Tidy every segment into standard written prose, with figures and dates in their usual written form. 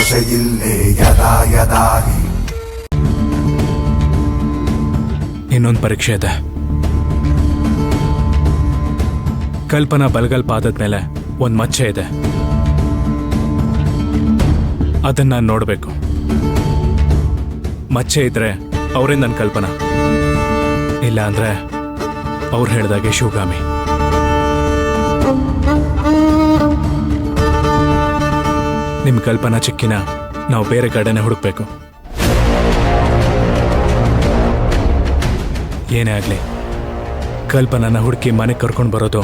ಭಾಷೆಯಿಲ್ಲೇ ಯದಾ ಯದಾ ಹಿ. ಇನ್ನೊಂದು ಪರೀಕ್ಷೆ ಇದೆ. ಕಲ್ಪನಾ ಬಲಗಲ್ ಪಾದದ ಮೇಲೆ ಒಂದು ಮಚ್ಚೆ ಇದೆ. ಅದನ್ನ ನಾನು ನೋಡಬೇಕು. ಮಚ್ಚೆ ಇದ್ರೆ ಅವರೇ ನನ್ನ ಕಲ್ಪನಾ, ಇಲ್ಲ ಅಂದ್ರೆ ಅವ್ರು ಹೇಳ್ದಾಗೆ ಶಿವಗಾಮಿ. ನಿಮ್ ಕಲ್ಪನಾ ಚಿಕ್ಕಿನ ನಾವು ಬೇರೆ ಕಡೆನೆ ಹುಡುಕ್ಬೇಕು. ಏನೇ ಆಗ್ಲಿ ಕಲ್ಪನಾನ ಹುಡುಕಿ ಮನೆಗೆ ಕರ್ಕೊಂಡು ಬರೋದು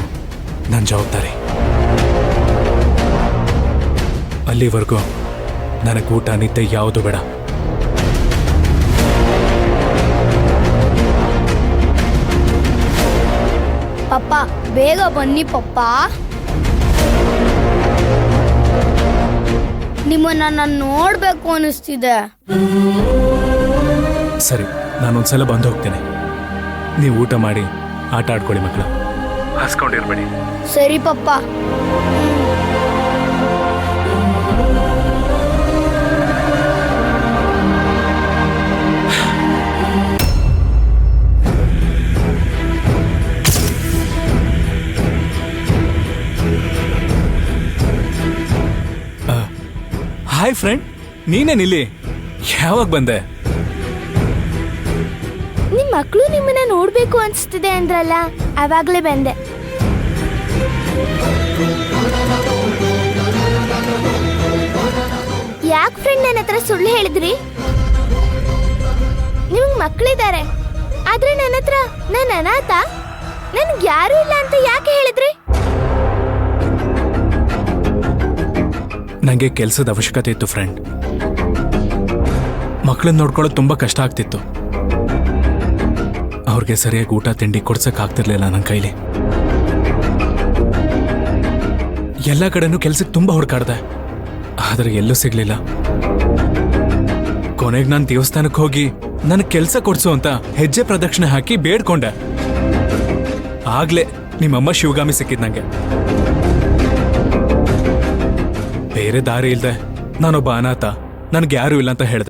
ನನ್ನ ಜವಾಬ್ದಾರಿ. ಅಲ್ಲಿವರೆಗೂ ನನಗೆ ಊಟ ನಿದ್ದೆ ಯಾವುದು ಬೇಡ. ಪಪ್ಪ ಬೇಗ ಬನ್ನಿ ಪಪ್ಪ. ನಿಮ್ಮನ್ನ ನಾನು ನೋಡ್ಬೇಕು ಅನಿಸ್ತಿದೆ. ಸರಿ, ನಾನೊಂದ್ಸಲ ಬಂದು ಹೋಗ್ತೇನೆ. ನೀವು ಊಟ ಮಾಡಿ ಆಟ ಆಡ್ಕೊಳ್ಳಿ ಮಕ್ಕಳ. ಹಸ್ಕೊಂಡಿರ್ಬೇಡಿ. ಸರಿ ಪಪ್ಪ. Hi friend, ನೀನೇನಿಲ್ಲಿ? ಯಾವಾಗ ಬಂದೆ? ನಿಮ್ ಮಕ್ಕಳು ನಿಮ್ಮನ್ನ ನೋಡ್ಬೇಕು ಅನ್ಸ್ತಿದೆ ಅಂದ್ರಲ್ಲ, ಅವಾಗ್ಲೇ ಬಂದೆ. ಯಾಕೆ ಫ್ರೆಂಡ್ ನನ್ನ ಹತ್ರ ಸುಳ್ಳು ಹೇಳಿದ್ರಿ? ನಿಮ್ಗೆ ಮಕ್ಕಳಿದ್ದಾರೆ, ಆದ್ರೆ ನನ್ನ ಹತ್ರ ನಾನು ಅನಾಥ, ನನ್ಗೆ ಯಾರು ಇಲ್ಲ ಅಂತ ಯಾಕೆ ಹೇಳಿದ್ರಿ? ನನಗೆ ಕೆಲಸದ ಅವಶ್ಯಕತೆ ಇತ್ತು ಫ್ರೆಂಡ್. ಮಕ್ಕಳನ್ನ ನೋಡ್ಕೊಳ್ಳೋದು ತುಂಬಾ ಕಷ್ಟ ಆಗ್ತಿತ್ತು. ಅವ್ರಿಗೆ ಸರಿಯಾಗಿ ಊಟ ತಿಂಡಿ ಕೊಡ್ಸಕ್ ಆಗ್ತಿರ್ಲಿಲ್ಲ ನನ್ನ ಕೈಲಿ. ಎಲ್ಲ ಕಡೆನೂ ಕೆಲ್ಸಕ್ಕೆ ತುಂಬಾ ಹುಡುಕಾಡ್ದೆ, ಆದ್ರೆ ಎಲ್ಲೂ ಸಿಗ್ಲಿಲ್ಲ. ಕೊನೆಗೆ ನಾನು ದೇವಸ್ಥಾನಕ್ಕೆ ಹೋಗಿ ನನಗೆ ಕೆಲಸ ಕೊಡ್ಸು ಅಂತ ಹೆಜ್ಜೆ ಪ್ರದಕ್ಷಿಣೆ ಹಾಕಿ ಬೇಡ್ಕೊಂಡೆ. ಆಗ್ಲೇ ನಿಮ್ಮಮ್ಮ ಶಿವಗಾಮಿ ಸಿಕ್ಕಿದ್ ನಂಗೆ. ಬೇರೆ ದಾರಿ ಇಲ್ದೆ ನಾನೊಬ್ಬ ಅನಾಥ, ನನ್ಗೆ ಯಾರು ಇಲ್ಲ ಅಂತ ಹೇಳ್ದೆ.